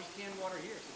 use canned water here. So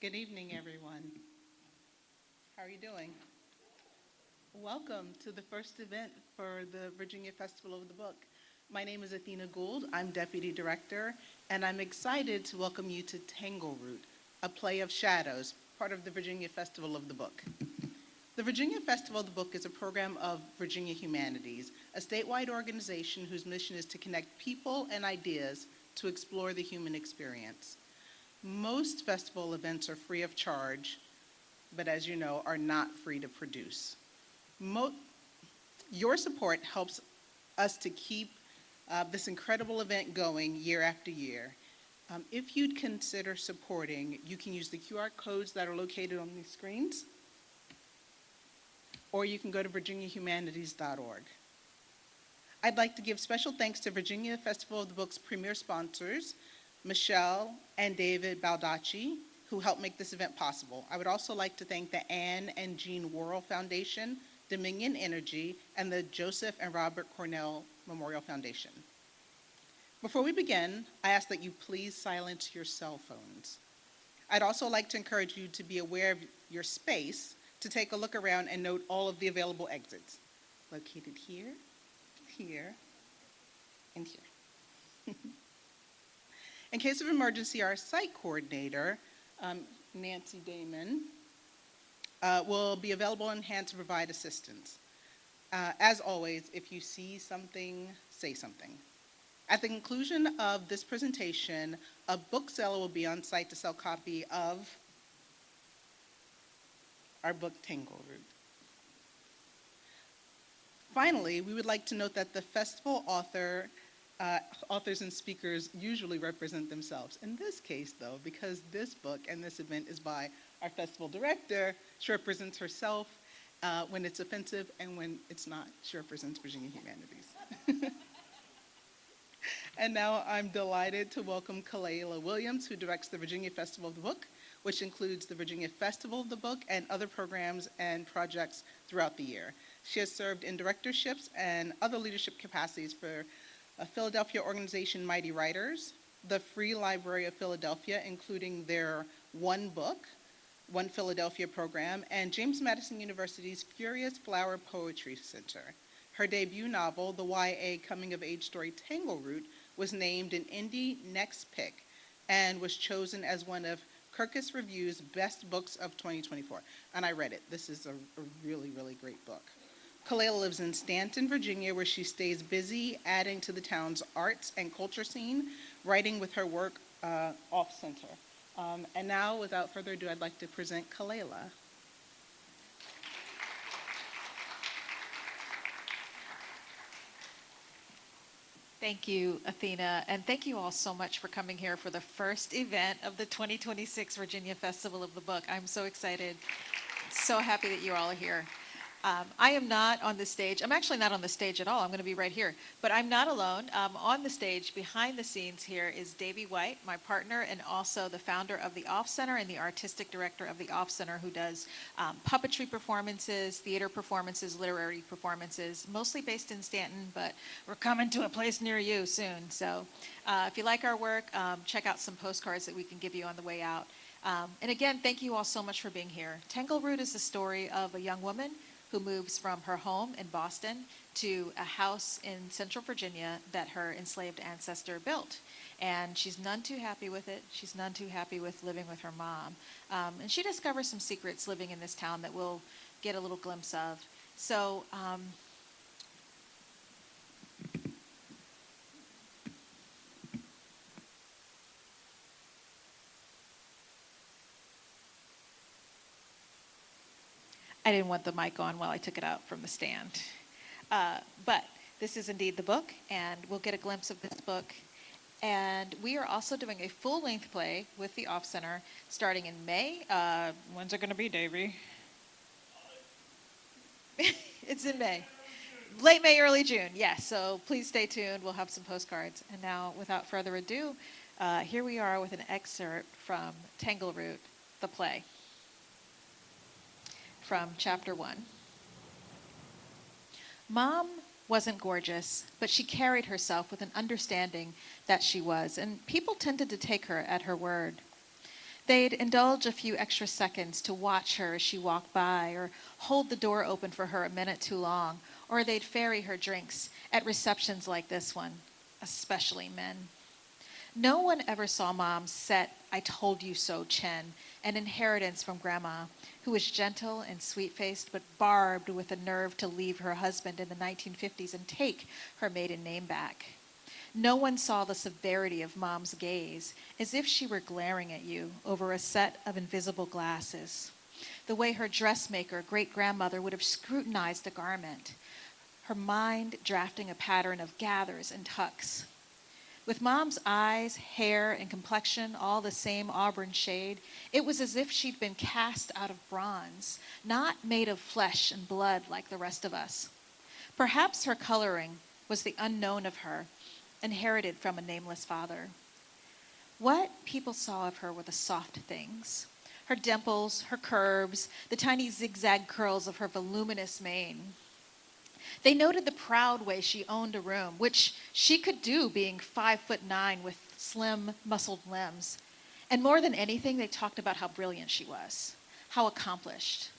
Good evening, everyone. How are you doing? Welcome to the first event for the Virginia Festival of the Book. My name is Athena Gould. I'm Deputy Director, and I'm excited to welcome you to Tangleroot, a play of shadows, part of the Virginia Festival of the Book. The Virginia Festival of the Book is a program of Virginia Humanities, a statewide organization whose mission is to connect people and ideas to explore the human experience. Most festival events are free of charge, but as you know, are not free to produce. Your support helps us to keep this incredible event going year after year. If you'd consider supporting, you can use the QR codes that are located on these screens, or you can go to virginiahumanities.org. I'd like to give special thanks to Virginia Festival of the Book's premier sponsors, Michelle and David Baldacci, who helped make this event possible. I would also like to thank the Anne and Jean Worrell Foundation, Dominion Energy, and the Joseph and Robert Cornell Memorial Foundation. Before we begin, I ask that you please silence your cell phones. I'd also like to encourage you to be aware of your space, to take a look around and note all of the available exits, located here, here, and here. In case of emergency, our site coordinator, Nancy Damon, will be available on hand to provide assistance. As always, if you see something, say something. At the conclusion of this presentation, a bookseller will be on site to sell a copy of our book, Tangleroot. Finally, we would like to note that the festival authors and speakers usually represent themselves. In this case, though, because this book and this event is by our festival director, she represents herself when it's offensive, and when it's not, she represents Virginia Humanities. And now I'm delighted to welcome Kalela Williams, who directs the Virginia Festival of the Book, which includes the Virginia Festival of the Book and other programs and projects throughout the year. She has served in directorships and other leadership capacities for a Philadelphia organization, Mighty Writers, the Free Library of Philadelphia, including their One Book, One Philadelphia program, and James Madison University's Furious Flower Poetry Center. Her debut novel, the YA coming-of-age story Tangleroot, was named an Indie Next Pick and was chosen as one of Kirkus Review's best books of 2024. And I read it. This is a really, really great book. Kalela lives in Stanton, Virginia, where she stays busy adding to the town's arts and culture scene, writing with her work off-center. And now, without further ado, I'd like to present Kalela. Thank you, Athena, and thank you all so much for coming here for the first event of the 2026 Virginia Festival of the Book. I'm so excited, so happy that you all are here. I am not on the stage. I'm actually not on the stage at all. I'm going to be right here. But I'm not alone. On the stage, behind the scenes here, is Davey White, my partner, and also the founder of the Off Center and the artistic director of the Off Center, who does puppetry performances, theater performances, literary performances, mostly based in Stanton, but we're coming to a place near you soon. So if you like our work, check out some postcards that we can give you on the way out. And again, thank you all so much for being here. Tangleroot is the story of a young woman who moves from her home in Boston to a house in Central Virginia that her enslaved ancestor built. And she's none too happy with it. She's none too happy with living with her mom. And she discovers some secrets living in this town that we'll get a little glimpse of. So I didn't want the mic on while I took it out from the stand. But this is indeed the book, and we'll get a glimpse of this book. And we are also doing a full-length play with the Off Center starting in May. When's it going to be, Davey? It's in May. Late May, early June, yes. So please stay tuned. We'll have some postcards. And now, without further ado, here we are with an excerpt from Tangleroot, the play, from Chapter 1. Mom wasn't gorgeous, but she carried herself with an understanding that she was, and people tended to take her at her word. They'd indulge a few extra seconds to watch her as she walked by, or hold the door open for her a minute too long, or they'd ferry her drinks at receptions like this one, especially men. No one ever saw Mom's set "I told you so" chin, an inheritance from Grandma, who was gentle and sweet-faced but barbed with the nerve to leave her husband in the 1950s and take her maiden name back. No one saw the severity of Mom's gaze, as if she were glaring at you over a set of invisible glasses. The way her dressmaker, great-grandmother, would have scrutinized a garment, her mind drafting a pattern of gathers and tucks. With Mom's eyes, hair, and complexion all the same auburn shade, it was as if she'd been cast out of bronze, not made of flesh and blood like the rest of us. Perhaps her coloring was the unknown of her, inherited from a nameless father. What people saw of her were the soft things: her dimples, her curves, the tiny zigzag curls of her voluminous mane. They noted the proud way she owned a room, which she could do being 5'9" with slim, muscled limbs. And more than anything, they talked about how brilliant she was, how accomplished.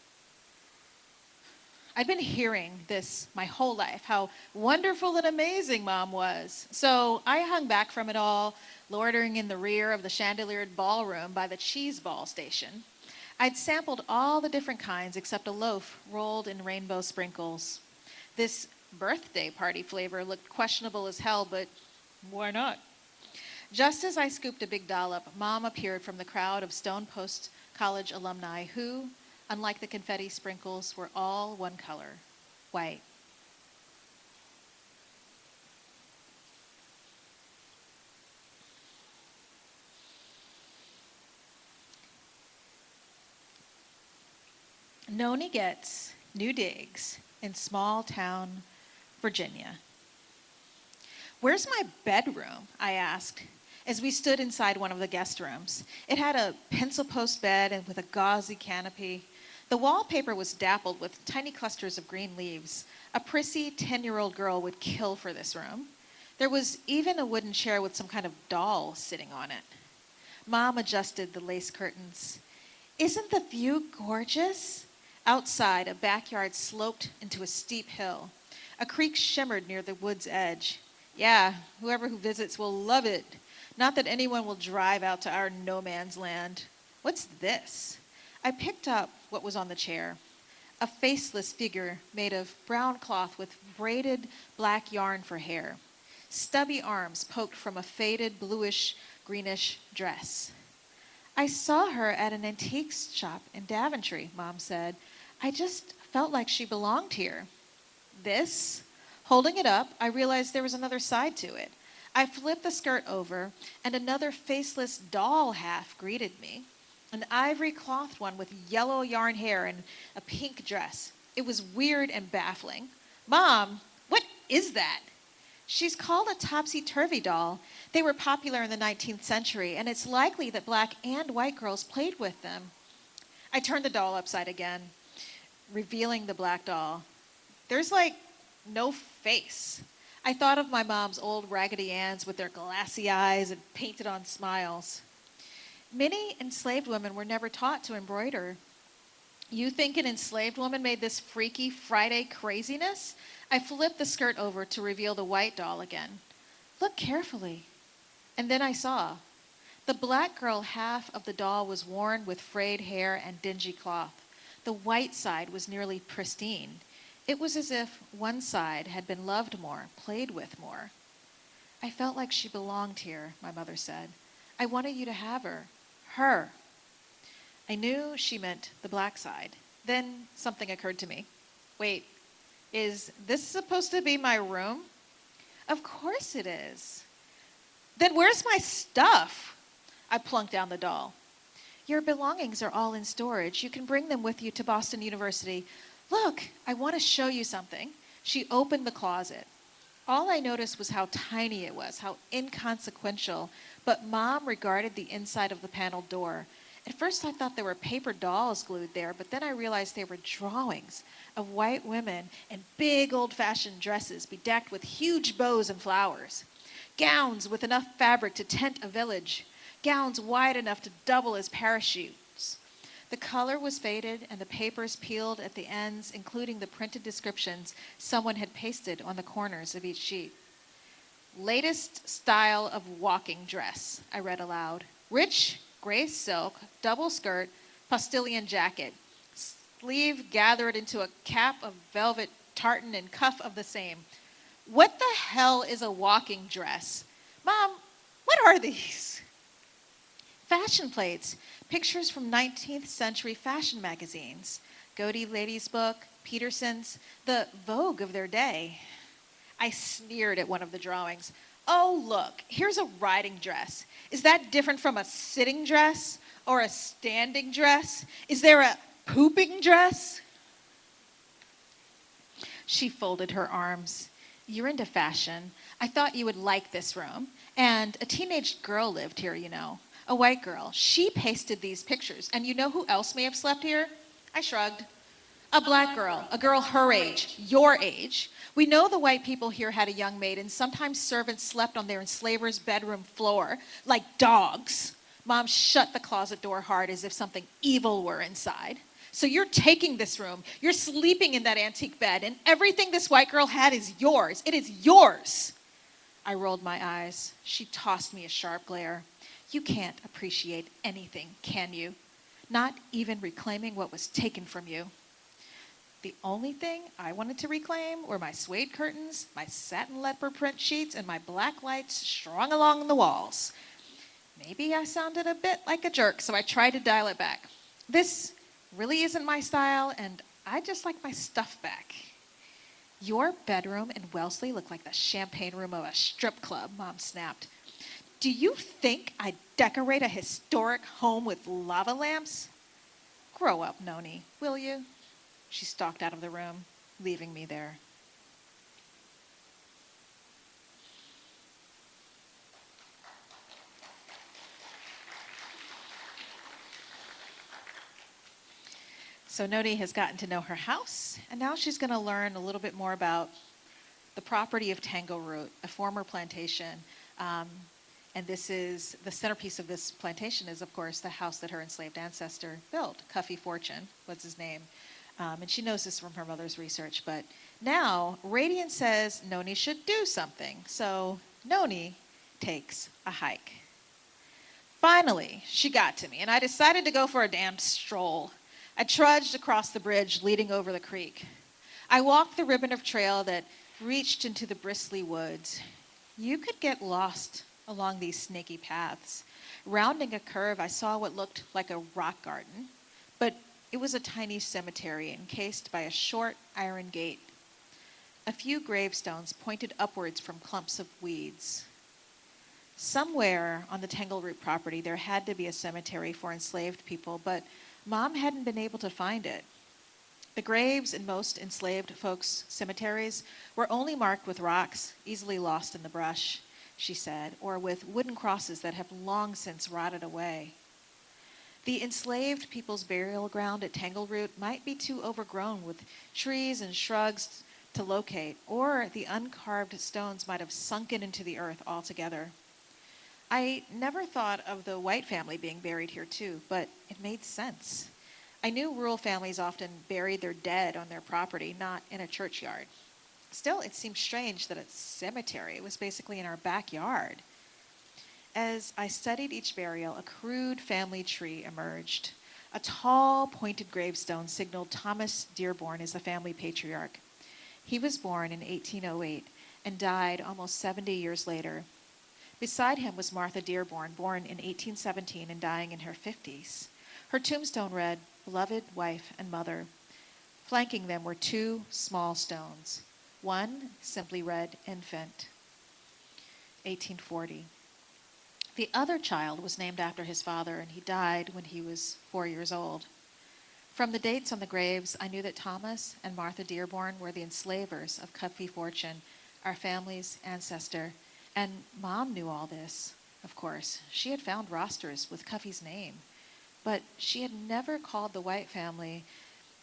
I'd been hearing this my whole life, how wonderful and amazing Mom was. So I hung back from it all, loitering in the rear of the chandeliered ballroom by the cheese ball station. I'd sampled all the different kinds except a loaf rolled in rainbow sprinkles. This birthday party flavor looked questionable as hell, but why not? Just as I scooped a big dollop, Mom appeared from the crowd of Stone Post College alumni who, unlike the confetti sprinkles, were all one color: white. Noni gets new digs in small town Virginia. "Where's my bedroom?" I asked, as we stood inside one of the guest rooms. It had a pencil post bed and with a gauzy canopy. The wallpaper was dappled with tiny clusters of green leaves. A prissy 10-year-old girl would kill for this room. There was even a wooden chair with some kind of doll sitting on it. Mom adjusted the lace curtains. "Isn't the view gorgeous?" Outside, a backyard sloped into a steep hill. A creek shimmered near the wood's edge. "Yeah, whoever who visits will love it. Not that anyone will drive out to our no man's land." "What's this?" I picked up what was on the chair. A faceless figure made of brown cloth with braided black yarn for hair. Stubby arms poked from a faded bluish-greenish dress. "I saw her at an antiques shop in Daventry," Mom said. "I just felt like she belonged here." "This?" Holding it up, I realized there was another side to it. I flipped the skirt over, and another faceless doll half greeted me. An ivory cloth one with yellow yarn hair and a pink dress. It was weird and baffling. "Mom, what is that?" "She's called a topsy-turvy doll. They were popular in the 19th century, and it's likely that black and white girls played with them." I turned the doll upside again, revealing the black doll. There's like no face. I thought of my mom's old Raggedy Anns with their glassy eyes and painted-on smiles. "Many enslaved women were never taught to embroider." "You think an enslaved woman made this freaky Friday craziness?" I flipped the skirt over to reveal the white doll again. "Look carefully." And then I saw. The black girl half of the doll was worn with frayed hair and dingy cloth. The white side was nearly pristine. It was as if one side had been loved more, played with more. "I felt like she belonged here," my mother said. "I wanted you to have her. Her." I knew she meant the black side. Then something occurred to me. Wait, is this supposed to be my room? "Of course it is." "Then where's my stuff?" I plunked down the doll. "Your belongings are all in storage. You can bring them with you to Boston University. Look, I want to show you something." She opened the closet. All I noticed was how tiny it was, how inconsequential, but Mom regarded the inside of the paneled door. At first I thought there were paper dolls glued there, but then I realized they were drawings of white women in big old-fashioned dresses bedecked with huge bows and flowers. Gowns with enough fabric to tent a village. gowns wide enough to double as parachutes. The color was faded and the papers peeled at the ends, including the printed descriptions someone had pasted on the corners of each sheet. Latest style of walking dress, I read aloud. Rich, gray silk, double skirt, postilion jacket. Sleeve gathered into a cap of velvet tartan and cuff of the same. What the hell is a walking dress? Mom, what are these? Fashion plates, pictures from 19th century fashion magazines. Godey Ladies' Book, Peterson's, the Vogue of their day. I sneered at one of the drawings. Oh, look, here's a riding dress. Is that different from a sitting dress or a standing dress? Is there a pooping dress? She folded her arms. You're into fashion. I thought you would like this room. And a teenage girl lived here, you know. A white girl. She pasted these pictures. And you know who else may have slept here? I shrugged. A black girl. A girl her age. Your age. We know the white people here had a young maid, and sometimes servants slept on their enslaver's bedroom floor like dogs. Mom shut the closet door hard as if something evil were inside. So you're taking this room. You're sleeping in that antique bed, and everything this white girl had is yours. It is yours. I rolled my eyes. She tossed me a sharp glare. You can't appreciate anything, can you? Not even reclaiming what was taken from you. The only thing I wanted to reclaim were my suede curtains, my satin leopard print sheets, and my black lights strung along the walls. Maybe I sounded a bit like a jerk, so I tried to dial it back. This really isn't my style, and I just like my stuff back. Your bedroom and Wellesley look like the champagne room of a strip club, Mom snapped. Do you think I'd decorate a historic home with lava lamps? Grow up, Noni, will you? She stalked out of the room, leaving me there. So Noni has gotten to know her house, and now she's going to learn a little bit more about the property of Tangleroot, a former plantation. And this is the centerpiece of this plantation is, of course, the house that her enslaved ancestor built. Cuffy Fortune was his name. And she knows this from her mother's research. But now, Radiant says Noni should do something. So Noni takes a hike. Finally, she got to me, and I decided to go for a damn stroll. I trudged across the bridge leading over the creek. I walked the ribbon of trail that reached into the bristly woods. You could get lost along these snaky paths. Rounding a curve, I saw what looked like a rock garden, but it was a tiny cemetery encased by a short iron gate. A few gravestones pointed upwards from clumps of weeds. Somewhere on the Tangleroot property, there had to be a cemetery for enslaved people, but Mom hadn't been able to find it. The graves in most enslaved folks' cemeteries were only marked with rocks easily lost in the brush, she said, or with wooden crosses that have long since rotted away. The enslaved people's burial ground at Tangleroot might be too overgrown with trees and shrugs to locate, or the uncarved stones might have sunken into the earth altogether. I never thought of the white family being buried here too, but it made sense. I knew rural families often buried their dead on their property, not in a churchyard. Still, it seemed strange that a cemetery was basically in our backyard. As I studied each burial, a crude family tree emerged. A tall, pointed gravestone signaled Thomas Dearborn as the family patriarch. He was born in 1808 and died almost 70 years later. Beside him was Martha Dearborn, born in 1817 and dying in her 50s. Her tombstone read, "Beloved wife and mother." Flanking them were two small stones. One simply read, "Infant," 1840. The other child was named after his father, and he died when he was 4 years old. From the dates on the graves, I knew that Thomas and Martha Dearborn were the enslavers of Cuffy Fortune, our family's ancestor. And Mom knew all this, of course. She had found rosters with Cuffy's name, but she had never called the white family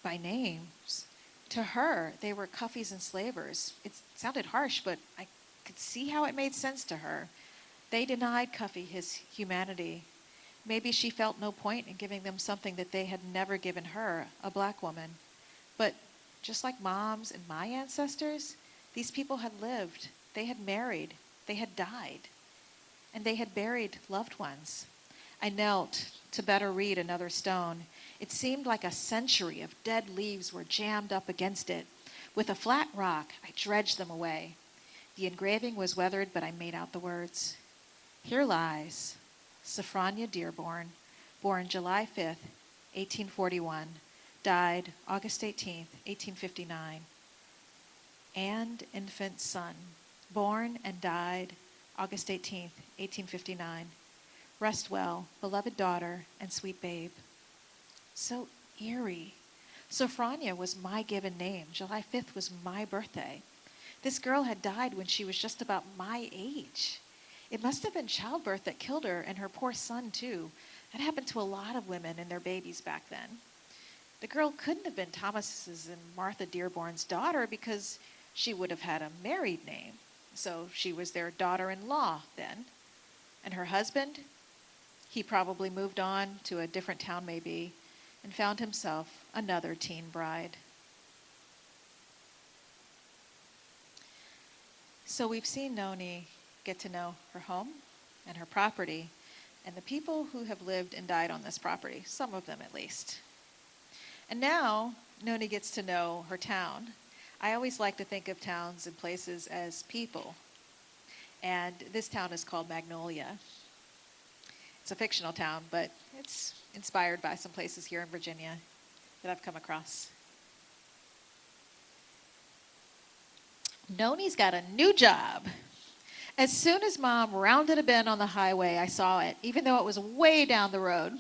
by names. To her, they were Cuffy's enslavers. It sounded harsh, but I could see how it made sense to her. They denied Cuffy his humanity, Maybe she felt no point in giving them something that they had never given her, a black woman. But just like moms and my ancestors, these people had lived, they had married, they had died, and they had buried loved ones. I knelt to better read another stone. It seemed like a century of dead leaves were jammed up against it. With a flat rock, I dredged them away. The engraving was weathered, but I made out the words. Here lies Sophronia Dearborn, born July 5th, 1841, died August 18th, 1859. And infant son, born and died August 18th, 1859. Rest well, beloved daughter and sweet babe. So eerie. Sophronia was my given name. July 5th was my birthday. This girl had died when she was just about my age. It must have been childbirth that killed her, and her poor son, too. That happened to a lot of women and their babies back then. The girl couldn't have been Thomas's and Martha Dearborn's daughter because she would have had a married name. So she was their daughter-in-law then. And her husband, he probably moved on to a different town maybe and found himself another teen bride. So we've seen Noni get to know her home and her property and the people who have lived and died on this property, some of them at least. And now Noni gets to know her town. I always like to think of towns and places as people. And this town is called Magnolia. It's a fictional town, but it's inspired by some places here in Virginia that I've come across. Noni's got a new job. As soon as Mom rounded a bend on the highway, I saw it, even though it was way down the road.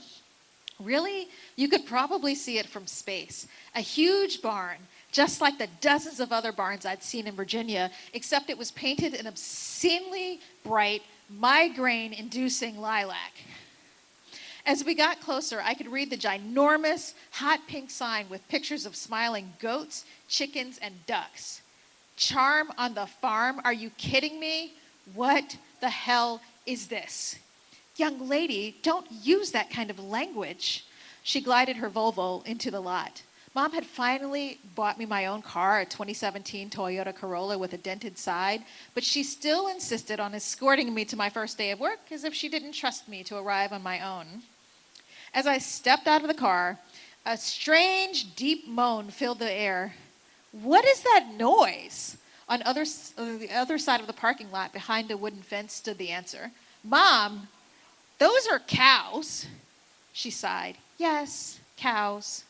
Really, you could probably see it from space. A huge barn, just like the dozens of other barns I'd seen in Virginia, except it was painted an obscenely bright, migraine-inducing lilac. As we got closer, I could read the ginormous, hot pink sign with pictures of smiling goats, chickens, and ducks. Charm on the farm? Are you kidding me? What the hell is this? Young lady, don't use that kind of language. She glided her Volvo into the lot. Mom had finally bought me my own car, a 2017 Toyota Corolla with a dented side, but she still insisted on escorting me to my first day of work as if she didn't trust me to arrive on my own. As I stepped out of the car, a strange, deep moan filled the air. What is that noise? On the other side of the parking lot, behind a wooden fence, stood the answer. Mom, those are cows. She sighed. Yes, cows.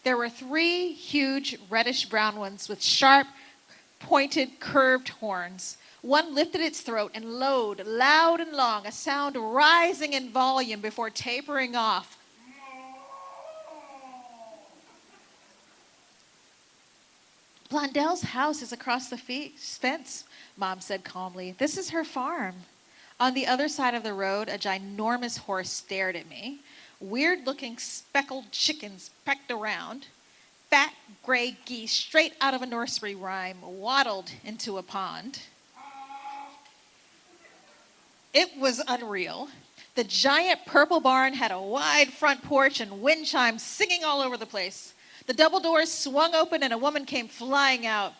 There were 3 huge reddish-brown ones with sharp, pointed, curved horns. One lifted its throat and lowed, loud and long, a sound rising in volume before tapering off. Blondell's house is across the fence, Mom said calmly. This is her farm. On the other side of the road, a ginormous horse stared at me. Weird-looking speckled chickens pecked around. Fat gray geese, straight out of a nursery rhyme, waddled into a pond. It was unreal. The giant purple barn had a wide front porch and wind chimes singing all over the place. The double doors swung open and a woman came flying out.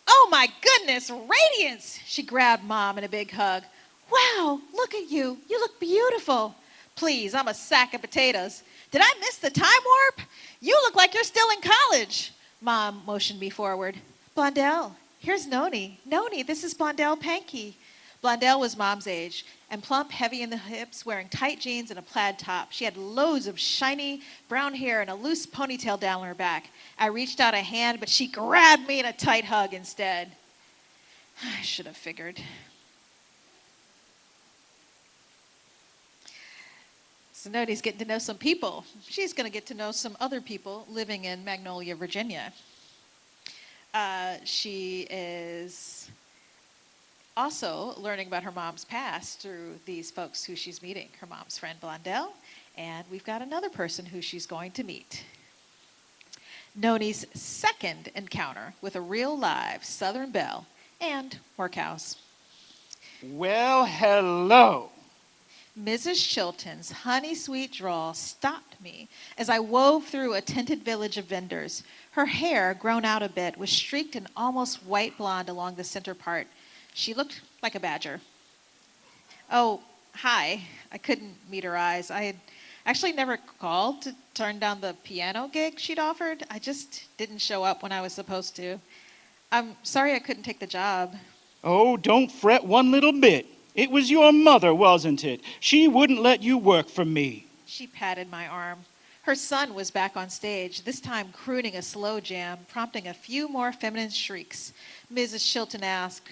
Oh my goodness, Radiance! She grabbed Mom in a big hug. Wow, look at you. You look beautiful. Please, I'm a sack of potatoes. Did I miss the time warp? You look like you're still in college. Mom motioned me forward. Blondell, here's Noni. Noni, this is Blondell Pankey. Blondell was Mom's age and plump, heavy in the hips, wearing tight jeans and a plaid top. She had loads of shiny brown hair and a loose ponytail down her back. I reached out a hand, but she grabbed me in a tight hug instead. I should have figured. So Noni's getting to know some people. She's going to get to know some other people living in Magnolia, Virginia. She is also learning about her mom's past through these folks who she's meeting, her mom's friend Blondell, and we've got another person who she's going to meet. Noni's second encounter with a real live Southern belle and more cows. Well, hello. Mrs. Chilton's honey-sweet drawl stopped me as I wove through a tinted village of vendors. Her hair, grown out a bit, was streaked in almost white blonde along the center part. She looked like a badger. Oh, hi. I couldn't meet her eyes. I had actually never called to turn down the piano gig she'd offered. I just didn't show up when I was supposed to. I'm sorry I couldn't take the job. Oh, don't fret one little bit. It was your mother, wasn't it? She wouldn't let you work for me. She patted my arm. Her son was back on stage, this time crooning a slow jam, prompting a few more feminine shrieks. Mrs. Chilton asked,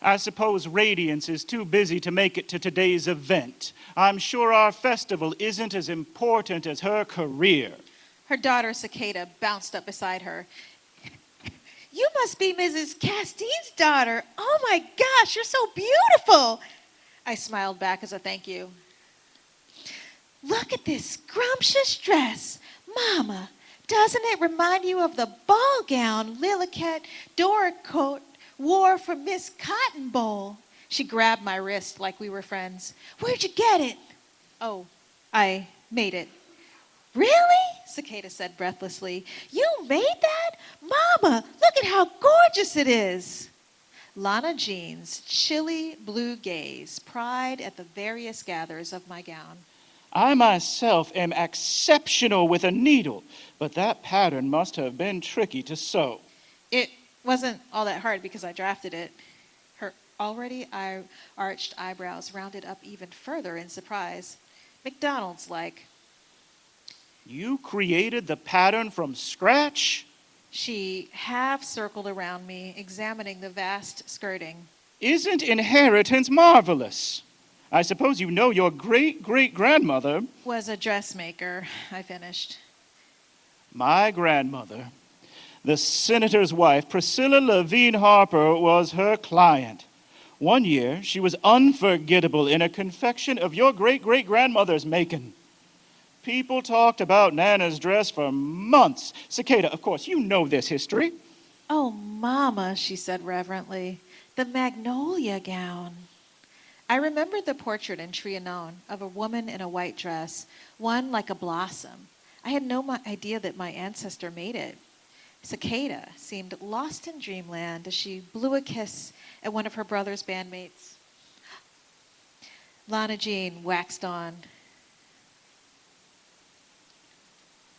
I suppose Radiance is too busy to make it to today's event. I'm sure our festival isn't as important as her career. Her daughter, Cicada, bounced up beside her. You must be Mrs. Castine's daughter. Oh my gosh, you're so beautiful. I smiled back as a thank you. Look at this scrumptious dress. Mama, doesn't it remind you of the ball gown Lillicat Doricourt wore for Miss Cotton Bowl? She grabbed my wrist like we were friends. Where'd you get it? Oh, I made it. Really? Cicada said breathlessly. You made that? Mama, look at how gorgeous it is. Lana Jean's chilly blue gaze pried at the various gathers of my gown. I myself am exceptional with a needle, but that pattern must have been tricky to sew. It wasn't all that hard because I drafted it. Her already arched eyebrows rounded up even further in surprise. McDonald's like. You created the pattern from scratch? She half circled around me, examining the vast skirting. Isn't inheritance marvelous? I suppose you know your great-great-grandmother Was a dressmaker, I finished. My grandmother, the senator's wife, Priscilla Levine Harper, was her client. One year, she was unforgettable in a confection of your great-great-grandmother's making. People talked about Nana's dress for months. Cicada, of course, you know this history. Oh, Mama, she said reverently, the magnolia gown. I remembered the portrait in Trianon of a woman in a white dress, one like a blossom. I had no idea that my ancestor made it. Cicada seemed lost in dreamland as she blew a kiss at one of her brother's bandmates. Lana Jean waxed on.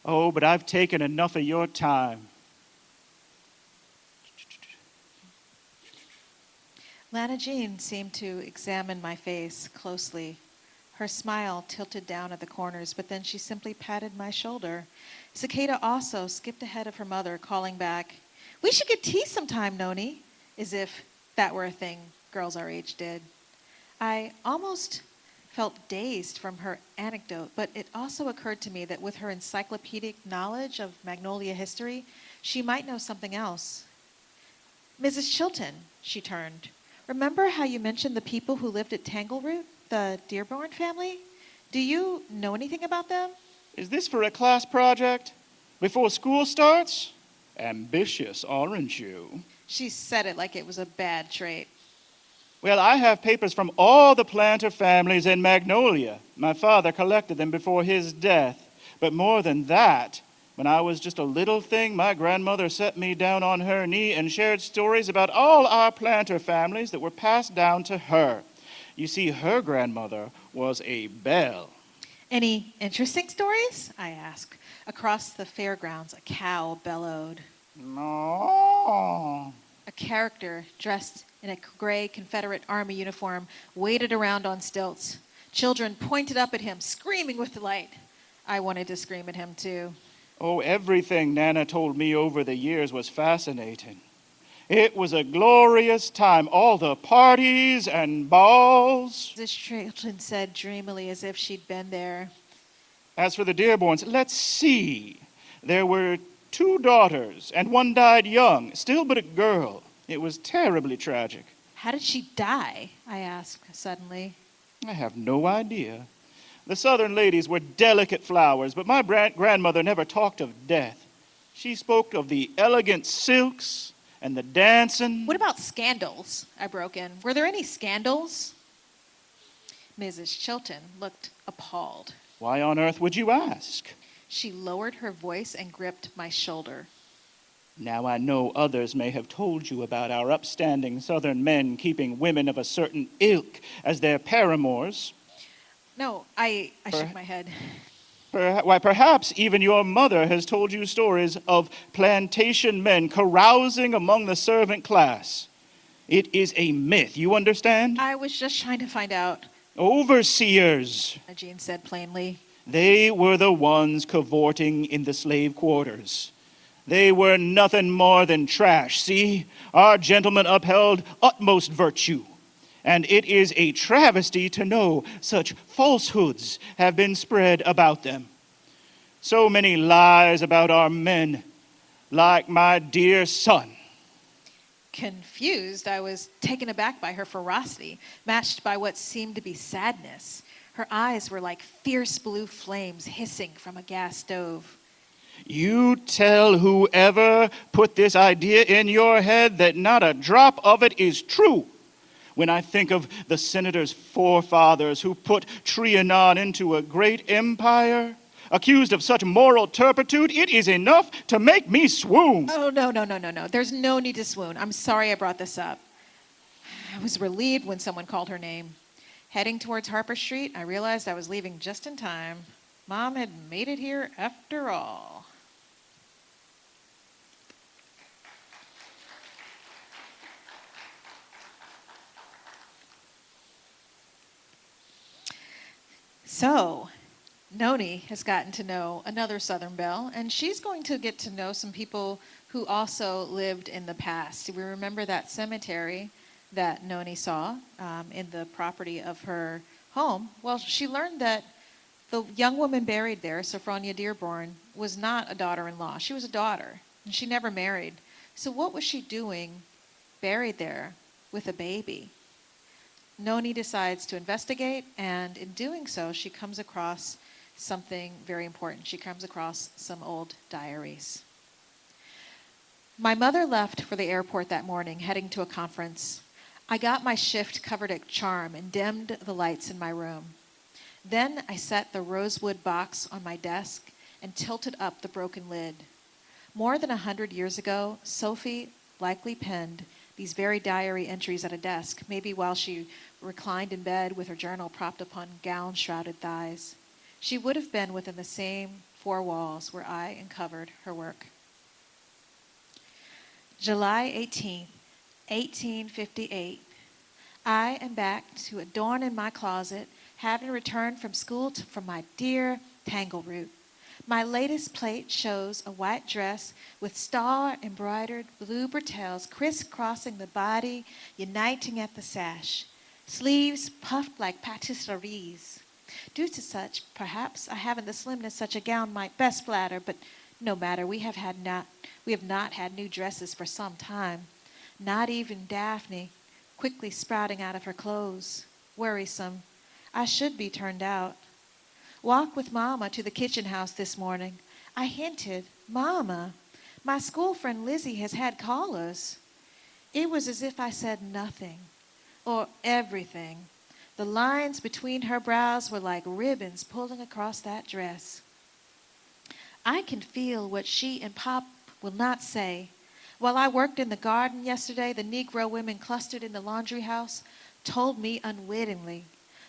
Oh, but I've taken enough of your time. Lana Jean seemed to examine my face closely. Her smile tilted down at the corners, but then she simply patted my shoulder. Cicada also skipped ahead of her mother, calling back, We should get tea sometime, Noni, as if that were a thing girls our age did. I almost felt dazed from her anecdote, but it also occurred to me that with her encyclopedic knowledge of Magnolia history, she might know something else. Mrs. Chilton, she turned. Remember how you mentioned the people who lived at Tangleroot, the Dearborn family? Do you know anything about them? Is this for a class project? Before school starts? Ambitious, aren't you? She said it like it was a bad trait. Well, I have papers from all the planter families in Magnolia. My father collected them before his death. But more than that, when I was just a little thing, my grandmother set me down on her knee and shared stories about all our planter families that were passed down to her. You see, her grandmother was a belle. Any interesting stories? I asked. Across the fairgrounds, a cow bellowed. No. A character dressed in a gray Confederate Army uniform waded around on stilts. Children pointed up at him, screaming with delight. I wanted to scream at him, too. Oh, everything Nana told me over the years was fascinating. It was a glorious time, all the parties and balls. Mrs. Chilton said dreamily as if she'd been there. As for the Dearborns, let's see. There were 2 daughters, and one died young, still but a girl. It was terribly tragic. How did she die? I asked suddenly. I have no idea. The Southern ladies were delicate flowers, but my grandmother never talked of death. She spoke of the elegant silks and the dancing. What about scandals? I broke in. Were there any scandals? Mrs. Chilton looked appalled. Why on earth would you ask? She lowered her voice and gripped my shoulder. Now I know others may have told you about our upstanding Southern men keeping women of a certain ilk as their paramours. No, I shook my head. Why, perhaps even your mother has told you stories of plantation men carousing among the servant class. It is a myth, you understand? I was just trying to find out, Overseers. Jean said plainly. They were the ones cavorting in the slave quarters. They were nothing more than trash, see? Our gentlemen upheld utmost virtue. And it is a travesty to know such falsehoods have been spread about them. So many lies about our men, like my dear son. Confused, I was taken aback by her ferocity, matched by what seemed to be sadness. Her eyes were like fierce blue flames hissing from a gas stove. You tell whoever put this idea in your head that not a drop of it is true. When I think of the senator's forefathers who put Trianon into a great empire, accused of such moral turpitude, it is enough to make me swoon. Oh, no. There's no need to swoon. I'm sorry I brought this up. I was relieved when someone called her name. Heading towards Harper Street, I realized I was leaving just in time. Mom had made it here after all. So, Noni has gotten to know another Southern Belle, and she's going to get to know some people who also lived in the past. We remember that cemetery that Noni saw in the property of her home. Well, she learned that the young woman buried there, Sophronia Dearborn, was not a daughter-in-law. She was a daughter, and she never married. So what was she doing buried there with a baby? Noni decides to investigate, and in doing so, she comes across something very important. She comes across some old diaries. My mother left for the airport that morning, heading to a conference. I got my shift covered at charm and dimmed the lights in my room. Then I set the rosewood box on my desk and tilted up the broken lid. More than 100 years ago, Sophie likely penned these very diary entries at a desk, maybe while she reclined in bed with her journal propped upon gown-shrouded thighs. She would have been within the same four walls where I uncovered her work. July 18th, 1858. I am back to adorn in my closet, having returned from school from my dear Tangleroot. My latest plate shows a white dress with star-embroidered blue bretelles crisscrossing the body, uniting at the sash. Sleeves puffed like patisseries. Due to such, perhaps I haven't the slimness such a gown might best flatter, but no matter, we have not had new dresses for some time. Not even Daphne, quickly sprouting out of her clothes. Worrisome. I should be turned out. Walk with Mama to the kitchen house this morning. I hinted, Mama, my school friend Lizzie has had callers. It was as if I said nothing, or everything. The lines between her brows were like ribbons pulling across that dress. I can feel what she and Pop will not say. While I worked in the garden yesterday, the Negro women clustered in the laundry house told me unwittingly.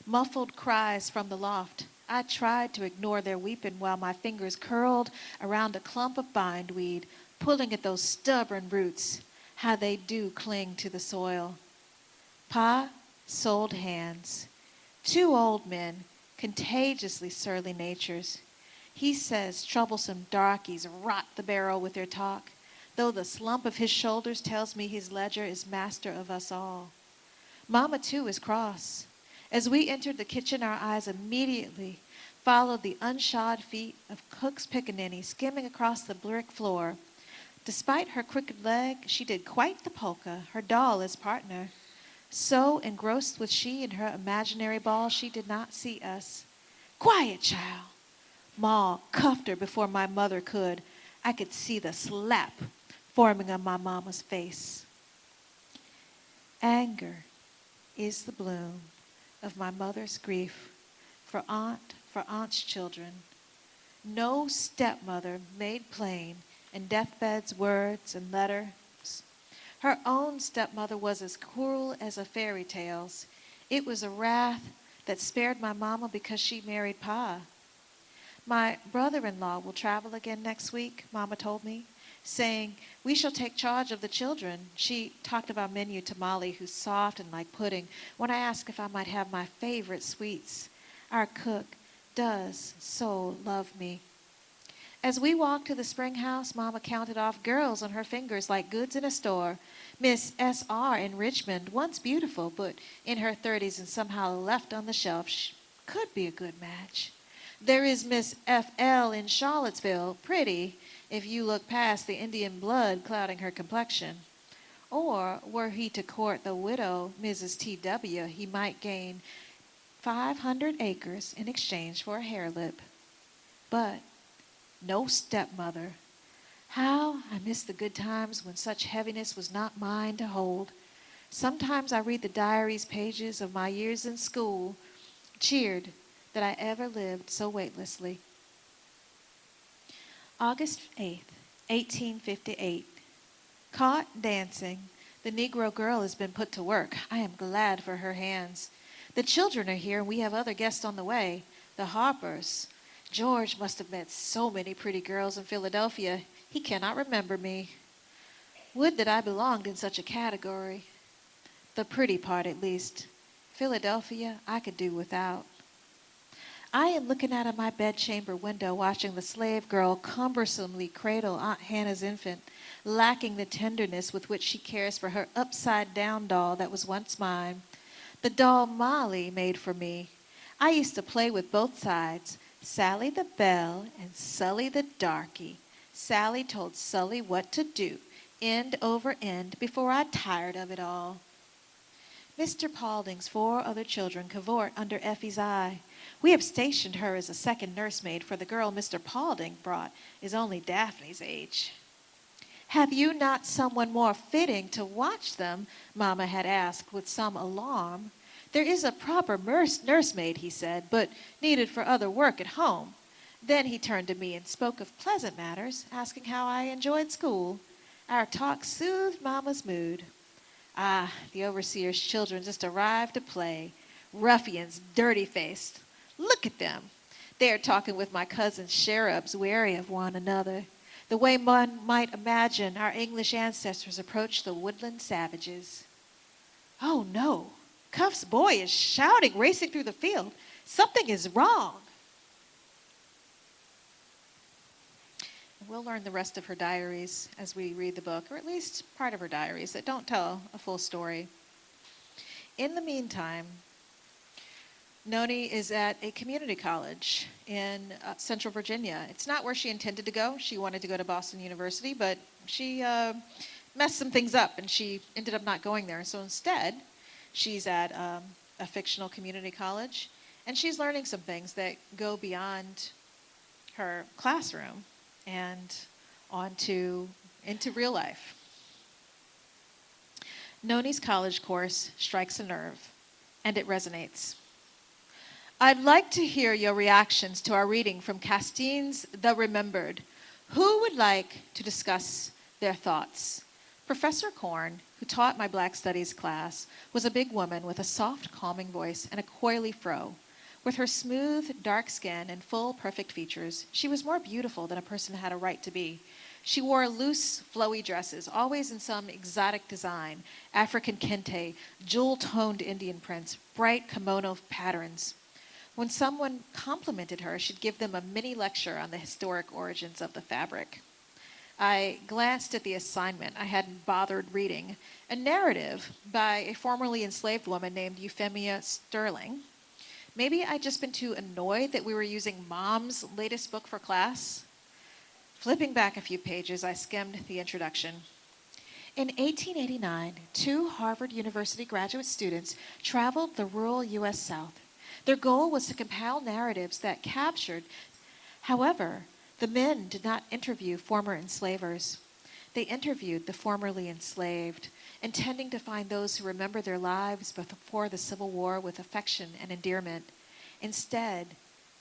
Muffled cries from the loft. I tried to ignore their weeping while my fingers curled around a clump of bindweed, pulling at those stubborn roots. How they do cling to the soil. Pa sold hands. Two old men, contagiously surly natures. He says troublesome darkies rot the barrel with their talk, though the slump of his shoulders tells me his ledger is master of us all. Mama, too, is cross. As we entered the kitchen, our eyes immediately followed the unshod feet of Cook's pickaninny skimming across the brick floor. Despite her crooked leg, she did quite the polka, her doll as partner. So engrossed was she in her imaginary ball, she did not see us. Quiet, child. Ma cuffed her before my mother could. I could see the slap forming on my mama's face. Anger is the bloom of my mother's grief for aunt's children. No stepmother made plain in deathbed's words and letters. Her own stepmother was as cruel as a fairy tales. It was a wrath that spared my mama because she married Pa. My brother-in-law will travel again next week, Mama told me, saying, we shall take charge of the children. She talked of our menu to Molly, who's soft and like pudding, when I asked if I might have my favorite sweets. Our cook does so love me. As we walked to the spring house, Mama counted off girls on her fingers like goods in a store. Miss S.R. in Richmond, once beautiful, but in her 30s and somehow left on the shelf, could be a good match. There is Miss F.L. in Charlottesville, pretty, if you look past the Indian blood clouding her complexion. Or were he to court the widow, Mrs. T.W., he might gain 500 acres in exchange for a hair lip. But no stepmother. How I miss the good times when such heaviness was not mine to hold. Sometimes I read the diary's pages of my years in school, cheered that I ever lived so weightlessly. August 8th, 1858. Caught dancing. The Negro girl has been put to work. I am glad for her hands. The children are here and we have other guests on the way. The Harpers. George must have met so many pretty girls in Philadelphia. He cannot remember me. Would that I belonged in such a category. The pretty part, at least. Philadelphia, I could do without. I am looking out of my bedchamber window, watching the slave girl cumbersomely cradle Aunt Hannah's infant, lacking the tenderness with which she cares for her upside-down doll that was once mine. The doll Molly made for me. I used to play with both sides, Sally the Belle and Sully the Darky. Sally told Sully what to do, end over end, before I tired of it all. Mr. Paulding's 4 other children cavort under Effie's eye. We have stationed her as a second nursemaid, for the girl Mr. Paulding brought is only Daphne's age. Have you not someone more fitting to watch them? Mama had asked with some alarm. There is a proper nursemaid, he said, but needed for other work at home. Then he turned to me and spoke of pleasant matters, asking how I enjoyed school. Our talk soothed Mama's mood. Ah, the overseer's children just arrived to play. Ruffians, dirty-faced. Look at them. They are talking with my cousin cherubs, wary of one another, the way one might imagine our English ancestors approached the woodland savages. Oh, no. Cuff's boy is shouting, racing through the field. Something is wrong. We'll learn the rest of her diaries as we read the book, or at least part of her diaries that don't tell a full story. In the meantime, Noni is at a community college in Central Virginia. It's not where she intended to go. She wanted to go to Boston University, but she messed some things up and she ended up not going there. So instead, she's at a fictional community college and she's learning some things that go beyond her classroom and into real life. Noni's college course strikes a nerve, and it resonates. I'd like to hear your reactions to our reading from Castine's The Remembered. Who would like to discuss their thoughts? Professor Korn, who taught my Black Studies class, was a big woman with a soft, calming voice and a coily fro. With her smooth, dark skin and full, perfect features, she was more beautiful than a person had a right to be. She wore loose, flowy dresses, always in some exotic design, African kente, jewel-toned Indian prints, bright kimono patterns. When someone complimented her, she'd give them a mini lecture on the historic origins of the fabric. I glanced at the assignment I hadn't bothered reading, a narrative by a formerly enslaved woman named Euphemia Sterling. Maybe I'd just been too annoyed that we were using Mom's latest book for class. Flipping back a few pages, I skimmed the introduction. In 1889, 2 Harvard University graduate students traveled the rural U.S. South. Their goal was to compile narratives that captured. However, the men did not interview former enslavers. They interviewed the formerly enslaved, intending to find those who remember their lives before the Civil War with affection and endearment. Instead,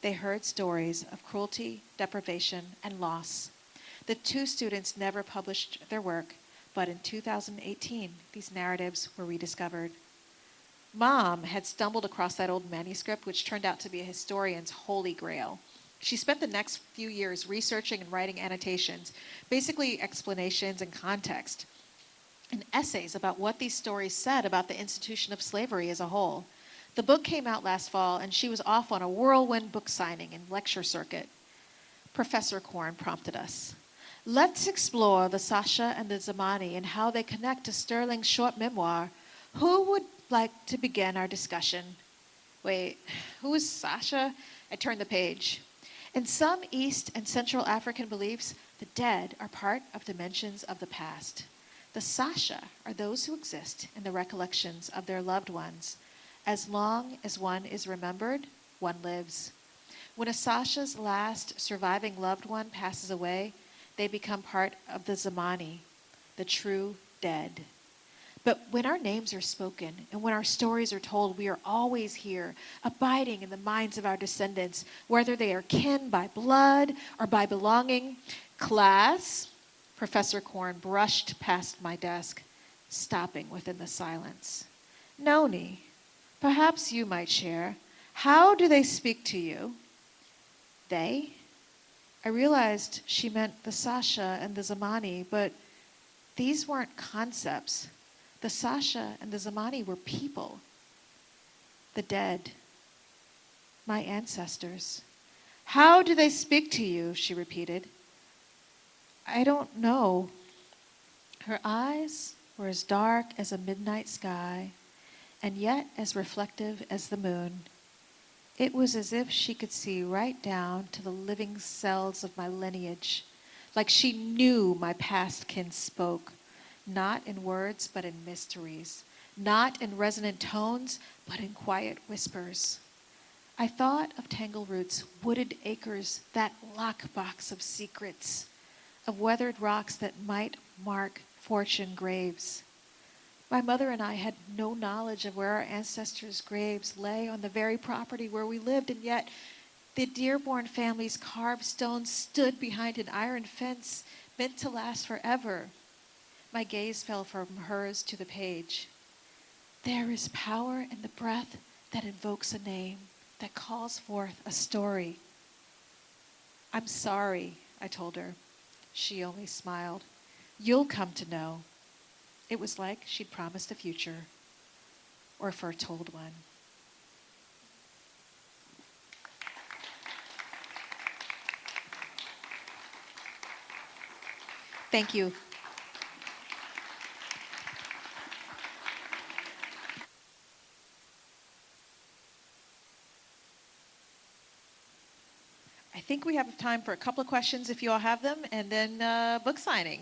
they heard stories of cruelty, deprivation, and loss. The two students never published their work, but in 2018, these narratives were rediscovered. Mom had stumbled across that old manuscript, which turned out to be a historian's holy grail. She spent the next few years researching and writing annotations, basically explanations and context, and essays about what these stories said about the institution of slavery as a whole. The book came out last fall, and she was off on a whirlwind book signing and lecture circuit. Professor Korn prompted us. Let's explore the Sasha and the Zamani and how they connect to Sterling's short memoir. Who would like to begin our discussion? Wait, who is Sasha? I turned the page. In some East and Central African beliefs, the dead are part of dimensions of the past. The Sasha are those who exist in the recollections of their loved ones. As long as one is remembered, one lives. When a Sasha's last surviving loved one passes away, they become part of the Zamani, the true dead. But when our names are spoken and when our stories are told, we are always here, abiding in the minds of our descendants, whether they are kin by blood or by belonging. Class, Professor Korn brushed past my desk, stopping within the silence. Noni, perhaps you might share. How do they speak to you? They? I realized she meant the Sasha and the Zamani, but these weren't concepts. The Sasha and the Zamani were people. The dead. My ancestors. How do they speak to you? She repeated. I don't know. Her eyes were as dark as a midnight sky, and yet as reflective as the moon. It was as if she could see right down to the living cells of my lineage, like she knew my past kin spoke. Not in words, but in mysteries. Not in resonant tones, but in quiet whispers. I thought of Tangleroot's wooded acres, that lockbox of secrets, of weathered rocks that might mark fortune graves. My mother and I had no knowledge of where our ancestors' graves lay on the very property where we lived, and yet the Dearborn family's carved stones stood behind an iron fence meant to last forever. My gaze fell from hers to the page. There is power in the breath that invokes a name, that calls forth a story. I'm sorry, I told her. She only smiled. You'll come to know. It was like she'd promised a future, or foretold one. Thank you. I think we have time for a couple of questions if you all have them, and then book signing.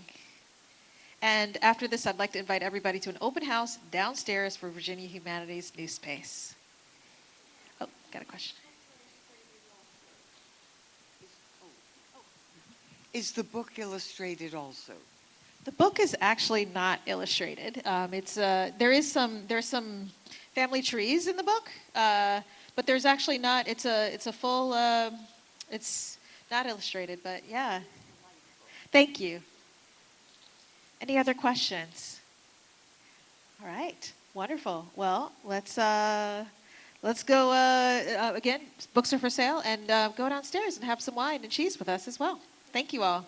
And after this, I'd like to invite everybody to an open house downstairs for Virginia Humanities New Space. Oh, got a question. Is the book illustrated also? The book is actually not illustrated. There's some family trees in the book, but there's actually not. It's a full. It's not illustrated, but yeah. Thank you. Any other questions? All right, wonderful. Well, let's go again. Books are for sale, and go downstairs and have some wine and cheese with us as well. Thank you all.